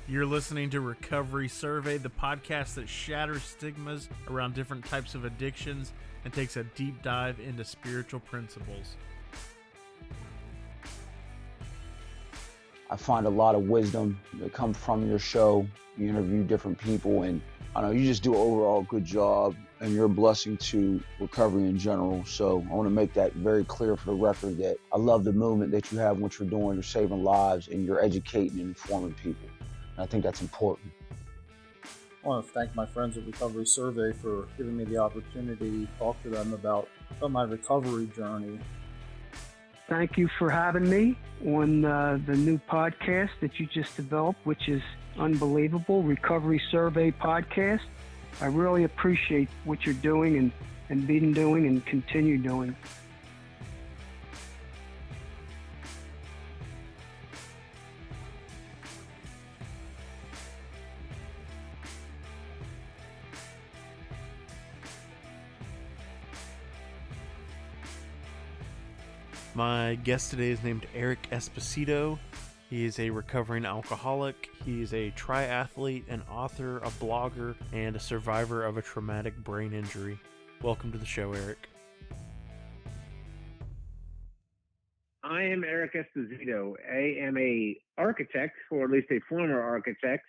You're listening to Recovery Survey, the podcast that shatters stigmas around different types of addictions and takes a deep dive into spiritual principles. I find a lot of wisdom that comes from your show. You interview different people, and I know you just do an overall good job, and you're a blessing to recovery in general. So I want to make that very clear for the record that I love the movement that you have, what you're doing. You're saving lives, and you're educating and informing people. And I think that's important. I want to thank my friends at Recovery Survey for giving me the opportunity to talk to them about my recovery journey. Thank you for having me on the new podcast that you just developed, which is unbelievable, Recovery Survey Podcast. I really appreciate what you're doing and been doing and continue doing. My guest today is named Eric Esposito. He is a recovering alcoholic. He is a triathlete, an author, a blogger, and a survivor of a traumatic brain injury. Welcome to the show, Eric. I am Eric Esposito. I am a architect, or at least a former architect,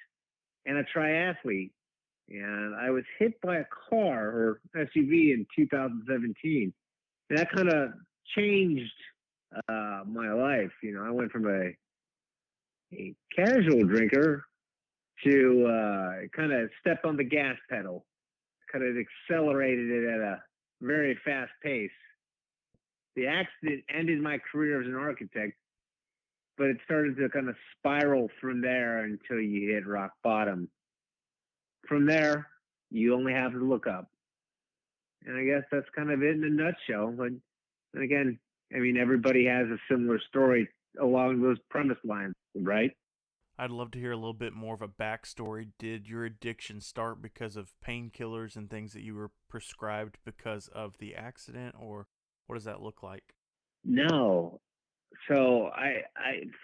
and a triathlete. And I was hit by a car or SUV in 2017. And that kind of changed my life. You know, I went from a casual drinker to kind of step on the gas pedal, kind of accelerated it at a very fast pace. The accident ended my career as an architect, but it started to kind of spiral from there until you hit rock bottom. From there, you only have to look up. And I guess that's kind of it in a nutshell. But again, I mean, everybody has a similar story along those premise lines, right? I'd love to hear a little bit more of a backstory. Did your addiction start because of painkillers and things that you were prescribed because of the accident, or what does that look like? No. So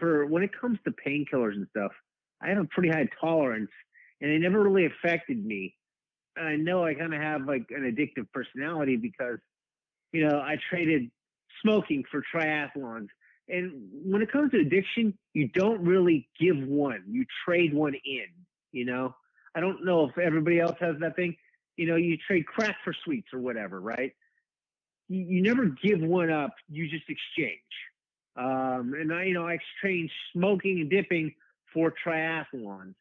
for when it comes to painkillers and stuff, I have a pretty high tolerance, and they never really affected me. And I know I kind of have like an addictive personality because, you know, I traded smoking for triathlons. And when it comes to addiction, you don't really give one. You trade one in, you know? I don't know if everybody else has that thing. You know, you trade crack for sweets or whatever, right? You never give one up. You just exchange. And I exchanged smoking and dipping for triathlons.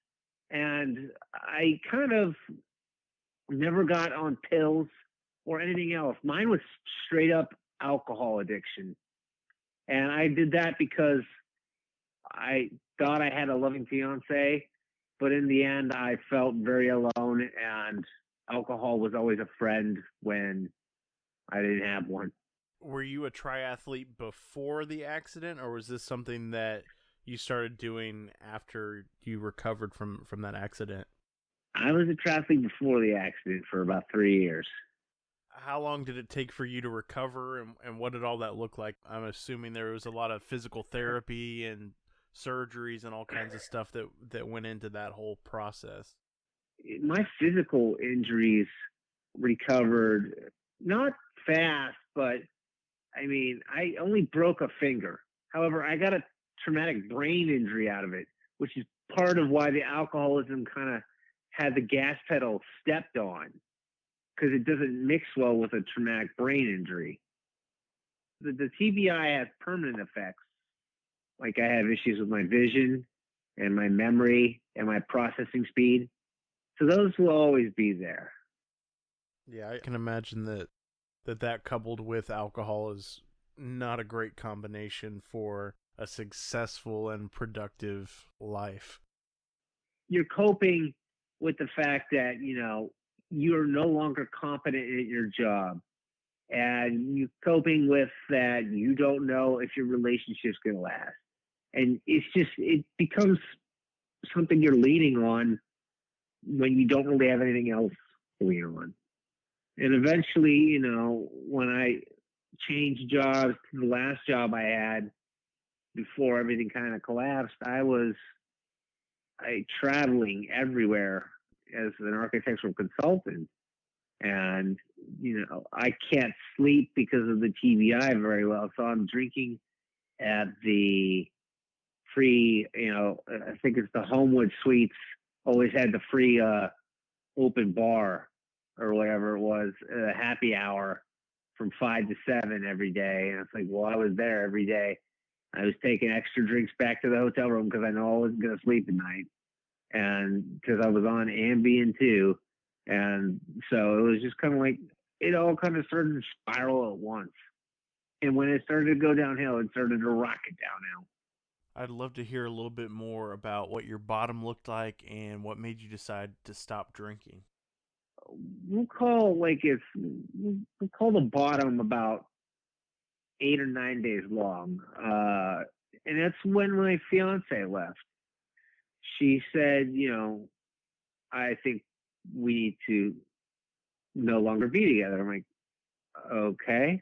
And I kind of never got on pills or anything else. Mine was straight up alcohol addiction. And I did that because I thought I had a loving fiance, but in the end, I felt very alone, and alcohol was always a friend when I didn't have one. Were you a triathlete before the accident, or was this something that you started doing after you recovered from that accident? I was a triathlete before the accident for about 3 years. How long did it take for you to recover, and what did all that look like? I'm assuming there was a lot of physical therapy and surgeries and all kinds of stuff that went into that whole process. My physical injuries recovered not fast, but I mean, I only broke a finger. However, I got a traumatic brain injury out of it, which is part of why the alcoholism kind of had the gas pedal stepped on, because it doesn't mix well with a traumatic brain injury. The TBI has permanent effects. Like I have issues with my vision and my memory and my processing speed. So those will always be there. Yeah, I can imagine that coupled with alcohol is not a great combination for a successful and productive life. You're coping with the fact that, you know, you're no longer competent at your job, and you're coping with that you don't know if your relationship's going to last. And it becomes something you're leaning on when you don't really have anything else to lean on. And eventually, you know, when I changed jobs to the last job I had before everything kind of collapsed, I was traveling everywhere as an architectural consultant. And, I can't sleep because of the TBI very well. So I'm drinking at the free, I think it's the Homewood Suites, always had the free open bar or whatever it was, happy hour from 5 to 7 every day. And it's like, well, I was there every day. I was taking extra drinks back to the hotel room because I know I wasn't going to sleep at night. And because I was on Ambien too. And so it was just kind of like, it all kind of started to spiral at once. And when it started to go downhill, it started to rocket downhill. I'd love to hear a little bit more about what your bottom looked like and what made you decide to stop drinking. We'll call the bottom about 8 or 9 days long. And that's when my fiance left. She said, I think we need to no longer be together. I'm like, okay.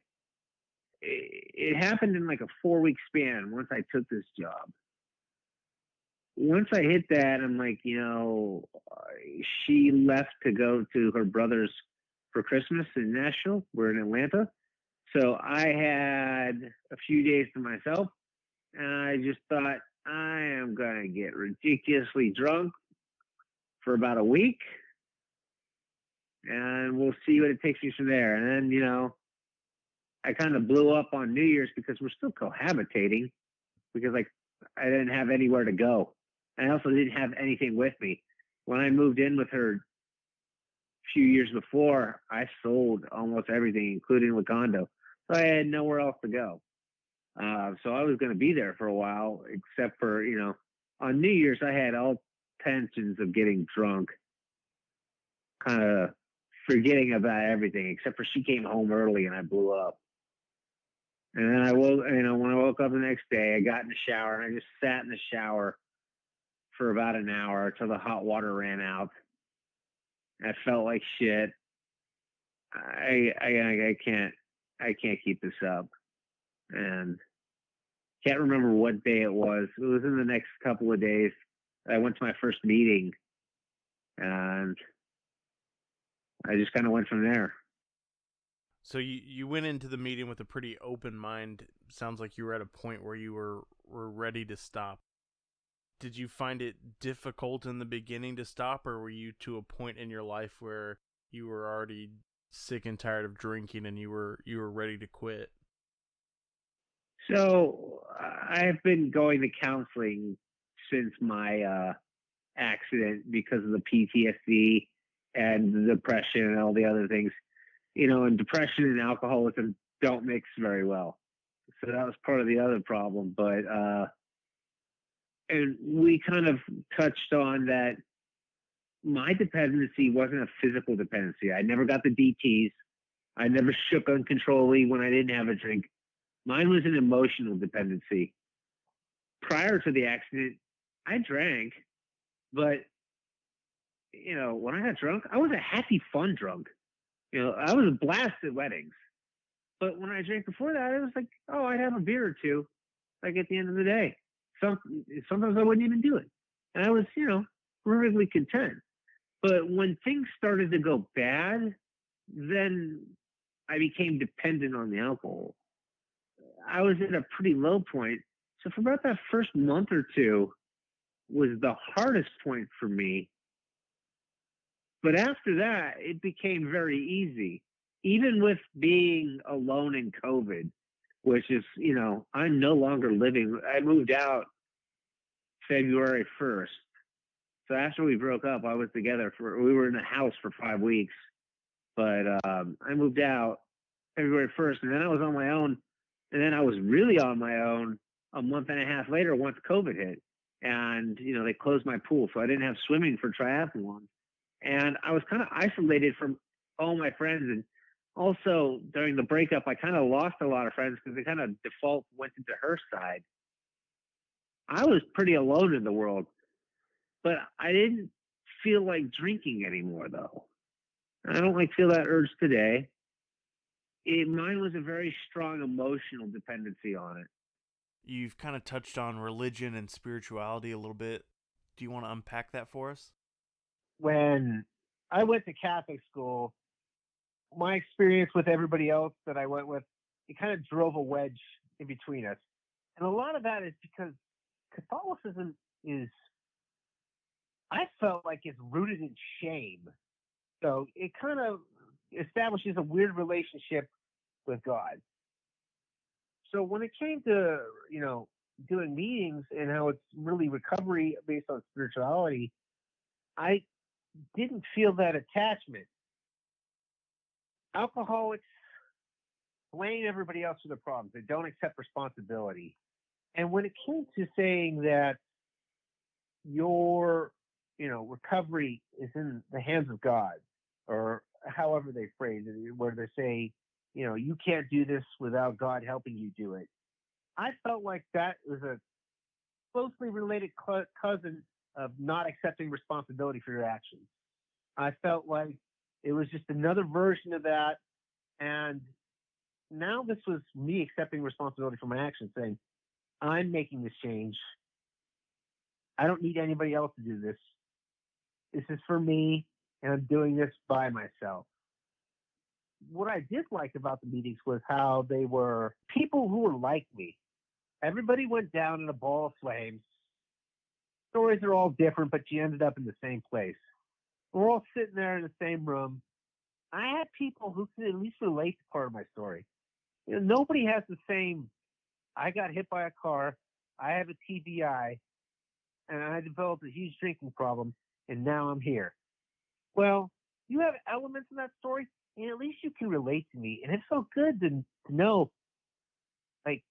It happened in like a 4-week span once I took this job. Once I hit that, I'm like, she left to go to her brother's for Christmas in Nashville. We're in Atlanta. So I had a few days to myself, and I just thought, I am going to get ridiculously drunk for about a week, and we'll see what it takes me from there. And then, I kind of blew up on New Year's because we're still cohabitating, because I didn't have anywhere to go. I also didn't have anything with me. When I moved in with her a few years before, I sold almost everything, including the condo. So I had nowhere else to go. So I was going to be there for a while, except for, on New Year's, I had all tensions of getting drunk, kind of forgetting about everything, except for she came home early and I blew up. And then when I woke up the next day, I got in the shower and I just sat in the shower for about an hour till the hot water ran out. I felt like shit. I can't keep this up. And can't remember what day it was. It was in the next couple of days. I went to my first meeting, and I just kind of went from there. So you went into the meeting with a pretty open mind. Sounds like you were at a point where you were ready to stop. Did you find it difficult in the beginning to stop, or were you to a point in your life where you were already sick and tired of drinking and you were ready to quit? So I've been going to counseling since my accident because of the PTSD and the depression and all the other things. And depression and alcoholism don't mix very well. So that was part of the other problem. But and we kind of touched on that my dependency wasn't a physical dependency. I never got the DTs. I never shook uncontrollably when I didn't have a drink. Mine was an emotional dependency. Prior to the accident, I drank, but, when I got drunk, I was a happy, fun drunk. I was a blast at weddings. But when I drank before that, it was like, oh, I'd have a beer or two, like at the end of the day. Sometimes I wouldn't even do it. And I was, perfectly content. But when things started to go bad, then I became dependent on the alcohol. I was at a pretty low point. So for about that first month or two was the hardest point for me. But after that, it became very easy. Even with being alone in COVID, which is, I'm no longer living. I moved out February 1st. So after we broke up, we were in a house for 5 weeks. But I moved out February 1st, and then I was on my own. And then I was really on my own a month and a half later once COVID hit. And, they closed my pool, so I didn't have swimming for triathlon. And I was kind of isolated from all my friends. And also during the breakup, I kind of lost a lot of friends because they kind of default went into her side. I was pretty alone in the world, but I didn't feel like drinking anymore, though. I don't feel that urge today. Mine was a very strong emotional dependency on it. You've kind of touched on religion and spirituality a little bit. Do you want to unpack that for us? When I went to Catholic school, my experience with everybody else that I went with, it kind of drove a wedge in between us. And a lot of that is because Catholicism is, I felt like it's rooted in shame. So it kind of establishes a weird relationship with God. So when it came to, doing meetings and how it's really recovery based on spirituality, I didn't feel that attachment. Alcoholics blame everybody else for their problems. They don't accept responsibility. And when it came to saying that your, recovery is in the hands of God, or however they phrase it, where they say, you can't do this without God helping you do it. I felt like that was a closely related cousin of not accepting responsibility for your actions. I felt like it was just another version of that. And now this was me accepting responsibility for my actions, saying, I'm making this change. I don't need anybody else to do this. This is for me, and I'm doing this by myself. What I did like about the meetings was how they were people who were like me. Everybody went down in a ball of flames. Stories are all different, but you ended up in the same place. We're all sitting there in the same room. I had people who could at least relate to part of my story. Nobody has the same, I got hit by a car, I have a TBI, and I developed a huge drinking problem, and now I'm here. Well, you have elements in that story, and at least you can relate to me. And it felt good to know, like,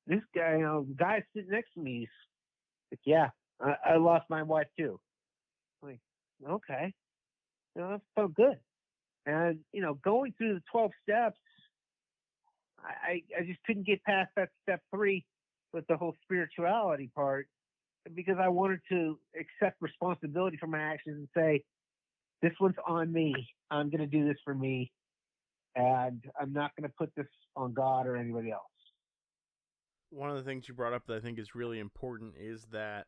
this guy, the guy sitting next to me, he's like, yeah, I lost my wife too. I'm like, okay. That felt good. And, going through the 12 steps, I just couldn't get past that step 3 with the whole spirituality part, because I wanted to accept responsibility for my actions and say, this one's on me. I'm going to do this for me. And I'm not going to put this on God or anybody else. One of the things you brought up that I think is really important is that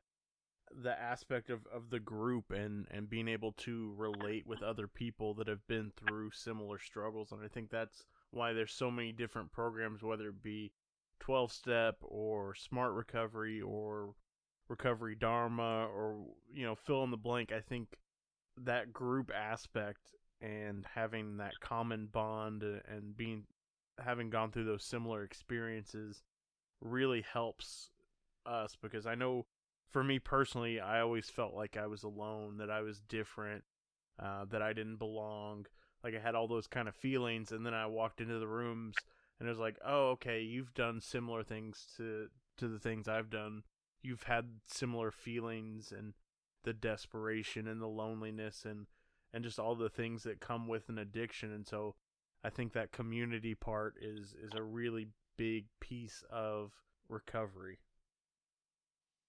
the aspect of the group and being able to relate with other people that have been through similar struggles. And I think that's why there's so many different programs, whether it be 12-step or Smart Recovery or Recovery Dharma or, fill in the blank. I think that group aspect and having that common bond and having gone through those similar experiences really helps us, because I know for me personally, I always felt like I was alone, that I was different, that I didn't belong. Like I had all those kind of feelings, and then I walked into the rooms and it was like, oh, okay, you've done similar things to the things I've done. You've had similar feelings and the desperation and the loneliness and just all the things that come with an addiction. And so I think that community part is a really big piece of recovery.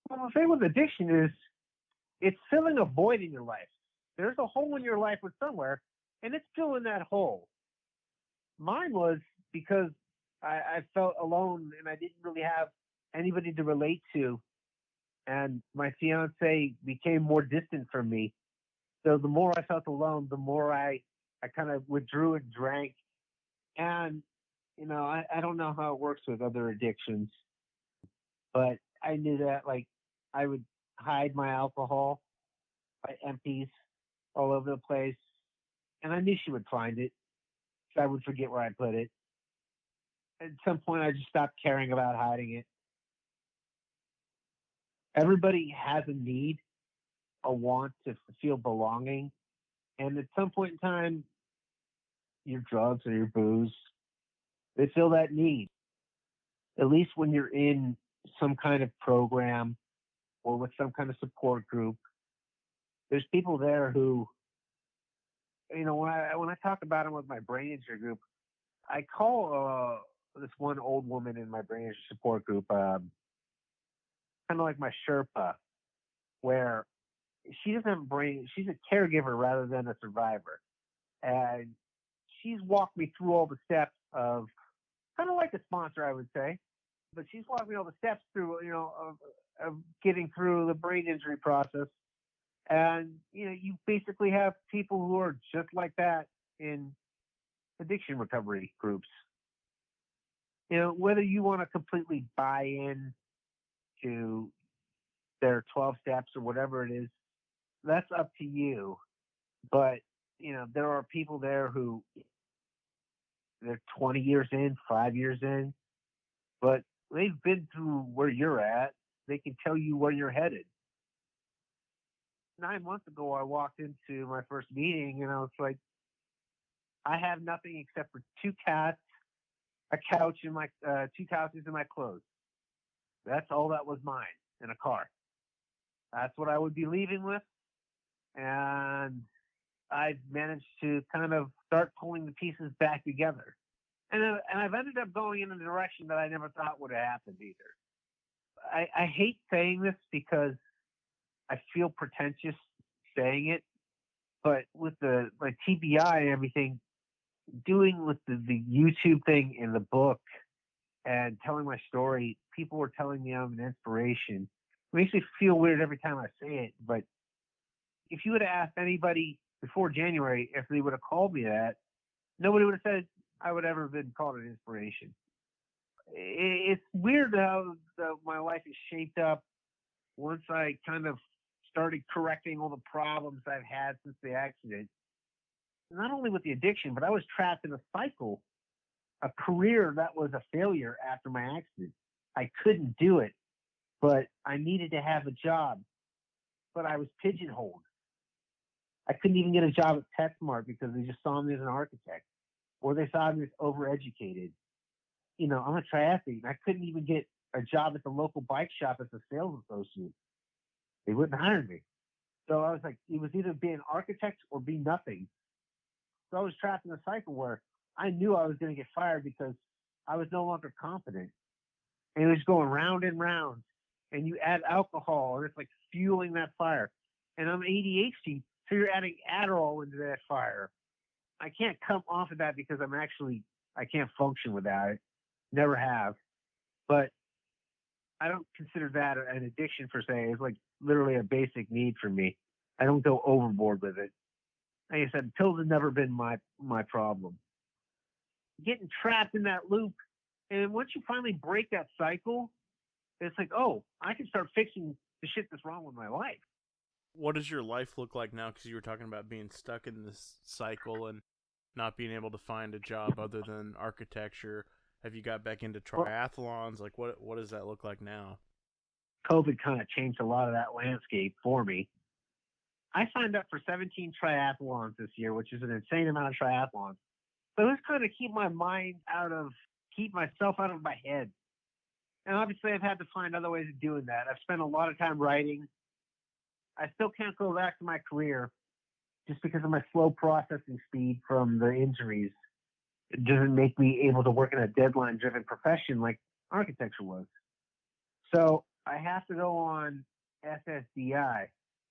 Well, the thing with addiction is it's filling a void in your life. There's a hole in your life with somewhere, and it's filling that hole. Mine was because I felt alone and I didn't really have anybody to relate to. And my fiance became more distant from me. So the more I felt alone, the more I kind of withdrew and drank. And, I don't know how it works with other addictions, but I knew that, like, I would hide my alcohol by empties all over the place. And I knew she would find it. So I would forget where I put it. At some point, I just stopped caring about hiding it. Everybody has a need, a want to feel belonging. And at some point in time, your drugs or your booze, they fill that need. At least when you're in some kind of program or with some kind of support group, there's people there who, when I talk about them with my brain injury group, I call this one old woman in my brain injury support group kind of like my Sherpa, where she doesn't have a brain. She's a caregiver rather than a survivor. And she's walked me through all the steps of kind of like a sponsor, I would say, but she's walked me all the steps through, of getting through the brain injury process. And you basically have people who are just like that in addiction recovery groups. Whether you want to completely buy in to their 12 steps or whatever it is, that's up to you. But there are people there who they're 20 years in, 5 years in, but they've been through where you're at. They can tell you where you're headed. 9 months ago, I walked into my first meeting and I was like, I have nothing except for 2 cats, a couch, and my 2 couches and my clothes. That's all that was mine in a car. That's what I would be leaving with. And I've managed to kind of start pulling the pieces back together. And I've ended up going in a direction that I never thought would have happened either. I hate saying this because I feel pretentious saying it, but with the TBI and everything, doing with the YouTube thing and the book and telling my story, people were telling me I'm an inspiration. It makes me feel weird every time I say it, but if you would have asked anybody before January if they would have called me that, nobody would have said I would ever have been called an inspiration. It's weird how my life is shaped up once I kind of started correcting all the problems I've had since the accident. Not only with the addiction, but I was trapped in a cycle, a career that was a failure after my accident. I couldn't do it, but I needed to have a job, but I was pigeonholed. I couldn't even get a job at PetSmart because they just saw me as an architect, or they saw me as overeducated. I'm a triathlete, and I couldn't even get a job at the local bike shop as a sales associate. They wouldn't hire me. So I was like, it was either be an architect or be nothing. So I was trapped in a cycle where I knew I was going to get fired because I was no longer confident. And it was going round and round. And you add alcohol, and it's like fueling that fire. And I'm ADHD, so you're adding Adderall into that fire. I can't come off of that because I can't function without it. Never have. But I don't consider that an addiction per se. It's like literally a basic need for me. I don't go overboard with it. Like I said, pills have never been my problem. Getting trapped in that loop, and once you finally break that cycle, it's like, oh, I can start fixing the shit that's wrong with my life. What does your life look like now? Because you were talking about being stuck in this cycle and not being able to find a job other than architecture. Have you got back into triathlons? Like, what does that look like now? COVID kind of changed a lot of that landscape for me. I signed up for 17 triathlons this year, which is an insane amount of triathlons. So it was kind of keep myself out of my head. And obviously I've had to find other ways of doing that. I've spent a lot of time writing. I still can't go back to my career just because of my slow processing speed from the injuries. It doesn't make me able to work in a deadline-driven profession like architecture was. So I have to go on SSDI.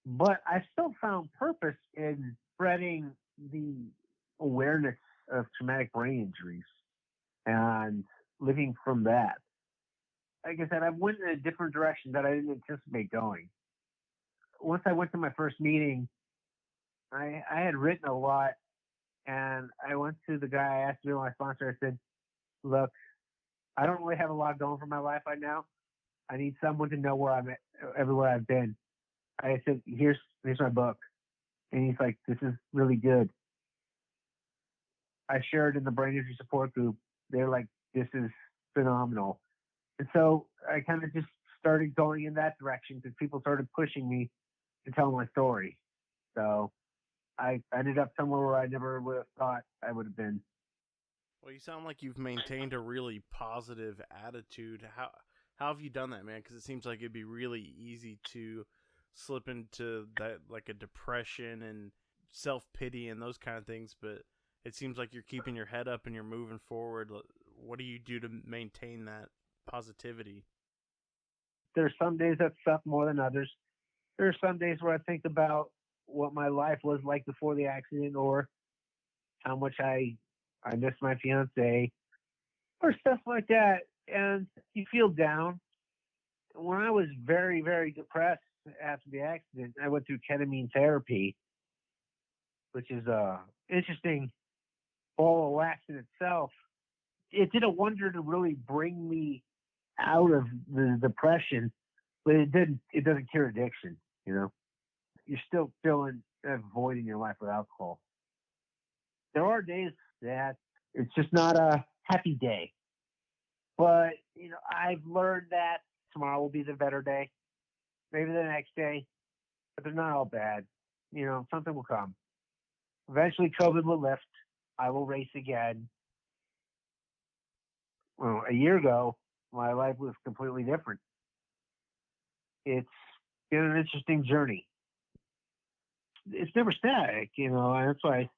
But I still found purpose in spreading the awareness of traumatic brain injuries and living from that. Like I said, I went in a different direction that I didn't anticipate going. Once I went to my first meeting, I had written a lot, and I went to the guy I asked to be my sponsor. I said, look, I don't really have a lot going for my life right now. I need someone to know where I'm at, everywhere I've been. I said, here's my book. And he's like, this is really good. I shared in the brain injury support group. They're like, this is phenomenal. And so I kind of just started going in that direction because people started pushing me to tell my story. So I ended up somewhere where I never would have thought I would have been. Well, you sound like you've maintained a really positive attitude. How have you done that, man? Because it seems like it'd be really easy to slip into that, like a depression and self-pity and those kind of things, but it seems like you're keeping your head up and you're moving forward. What do you do to maintain that positivity? There's some days that suck more than others. There are some days where I think about what my life was like before the accident, or how much I miss my fiance, or stuff like that, and you feel down. When I was very, very depressed, after the accident, I went through ketamine therapy, which is a interesting ball of wax in itself. It did a wonder to really bring me out of the depression, but it doesn't cure addiction. You're still feeling a void in your life with alcohol. There are days that it's just not a happy day, but I've learned that tomorrow will be the better day, maybe the next day, but they're not all bad. Something will come. Eventually COVID will lift. I will race again. Well, a year ago, my life was completely different. It's been an interesting journey. It's never static, and that's why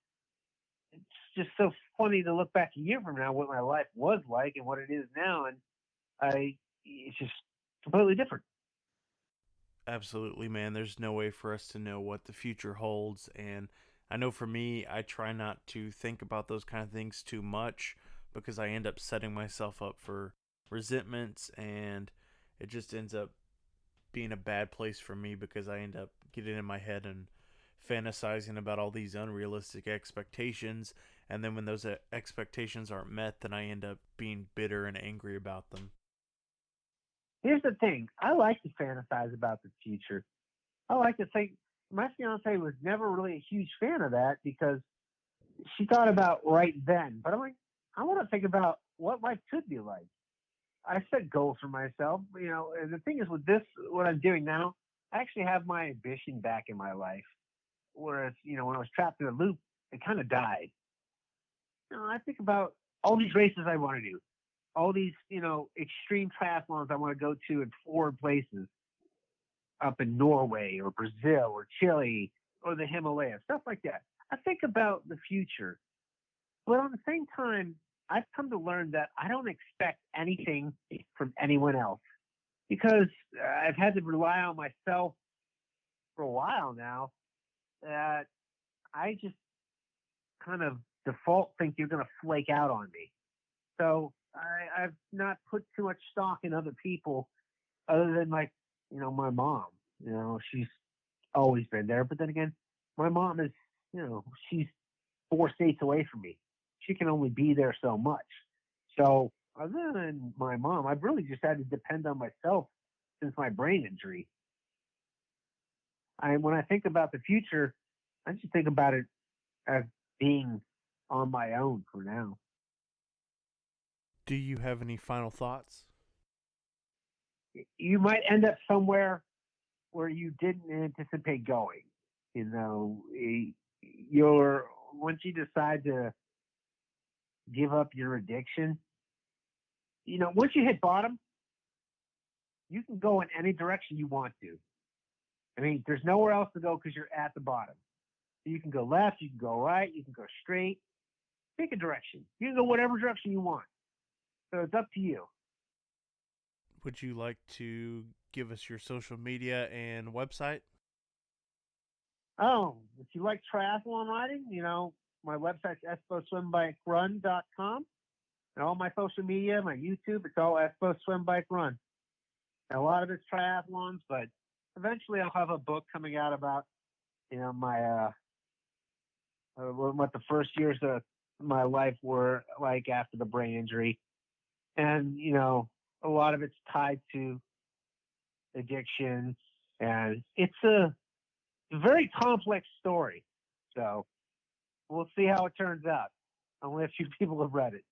it's just so funny to look back a year from now what my life was like and what it is now, and it's just completely different. Absolutely, man. There's no way for us to know what the future holds, and I know for me, I try not to think about those kind of things too much because I end up setting myself up for resentments, and it just ends up being a bad place for me because I end up getting in my head and fantasizing about all these unrealistic expectations, and then when those expectations aren't met, then I end up being bitter and angry about them. Here's the thing. I like to fantasize about the future. I like to think. My fiance was never really a huge fan of that because she thought about right then. But I'm like, I want to think about what life could be like. I set goals for myself, and the thing is with this, what I'm doing now, I actually have my ambition back in my life. Whereas, when I was trapped in a loop, it kind of died. I think about all these races I want to do, all these, extreme triathlons I want to go to in foreign places, up in Norway or Brazil or Chile or the Himalayas, stuff like that. I think about the future. But on the same time, I've come to learn that I don't expect anything from anyone else because I've had to rely on myself for a while now that I just kind of default think you're going to flake out on me. So I've not put too much stock in other people other than my mom. She's always been there. But then again, my mom is, she's 4 states away from me. She can only be there so much. So other than my mom, I've really just had to depend on myself since my brain injury. When I think about the future, I just think about it as being on my own for now. Do you have any final thoughts? You might end up somewhere where you didn't anticipate going. Once you decide to give up your addiction, once you hit bottom, you can go in any direction you want to. There's nowhere else to go because you're at the bottom. You can go left, you can go right, you can go straight. Pick a direction. You can go whatever direction you want. So it's up to you. Would you like to give us your social media and website? Oh, if you like triathlon riding, my website's esposwimbikerun.com. And all my social media, my YouTube, it's all Espo Swim Bike Run. And a lot of it's triathlons, but eventually I'll have a book coming out about, my what the first years of my life were like after the brain injury. And, a lot of it's tied to addiction. And it's a very complex story. So we'll see how it turns out. Only a few people have read it.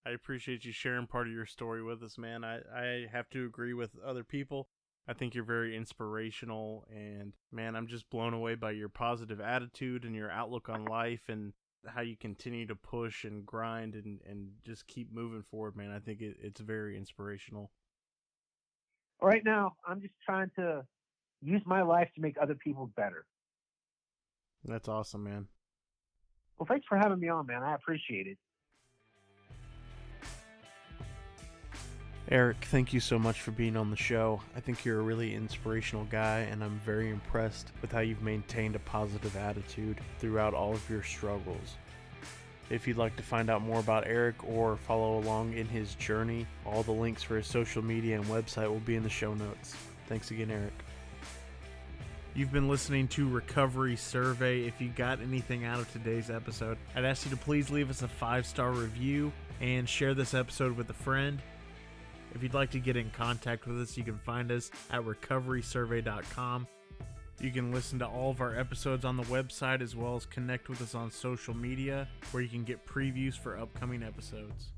I appreciate you sharing part of your story with us, man. I have to agree with other people. I think you're very inspirational, and man, I'm just blown away by your positive attitude and your outlook on life and how you continue to push and grind and just keep moving forward, man. I think it's very inspirational. Right now, I'm just trying to use my life to make other people better. That's awesome, man. Well, thanks for having me on, man. I appreciate it. Eric, thank you so much for being on the show. I think you're a really inspirational guy, and I'm very impressed with how you've maintained a positive attitude throughout all of your struggles. If you'd like to find out more about Eric or follow along in his journey, all the links for his social media and website will be in the show notes. Thanks again, Eric. You've been listening to Recovery Survey. If you got anything out of today's episode, I'd ask you to please leave us a 5-star review and share this episode with a friend. If you'd like to get in contact with us, you can find us at recoverysurvey.com. You can listen to all of our episodes on the website as well as connect with us on social media where you can get previews for upcoming episodes.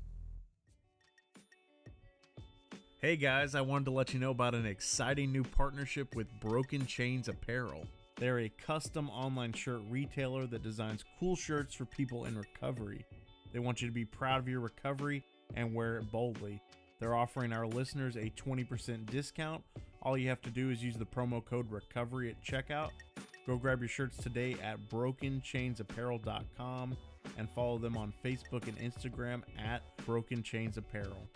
Hey guys, I wanted to let you know about an exciting new partnership with Broken Chains Apparel. They're a custom online shirt retailer that designs cool shirts for people in recovery. They want you to be proud of your recovery and wear it boldly. They're offering our listeners a 20% discount. All you have to do is use the promo code RECOVERY at checkout. Go grab your shirts today at brokenchainsapparel.com and follow them on Facebook and Instagram at Broken Chains Apparel.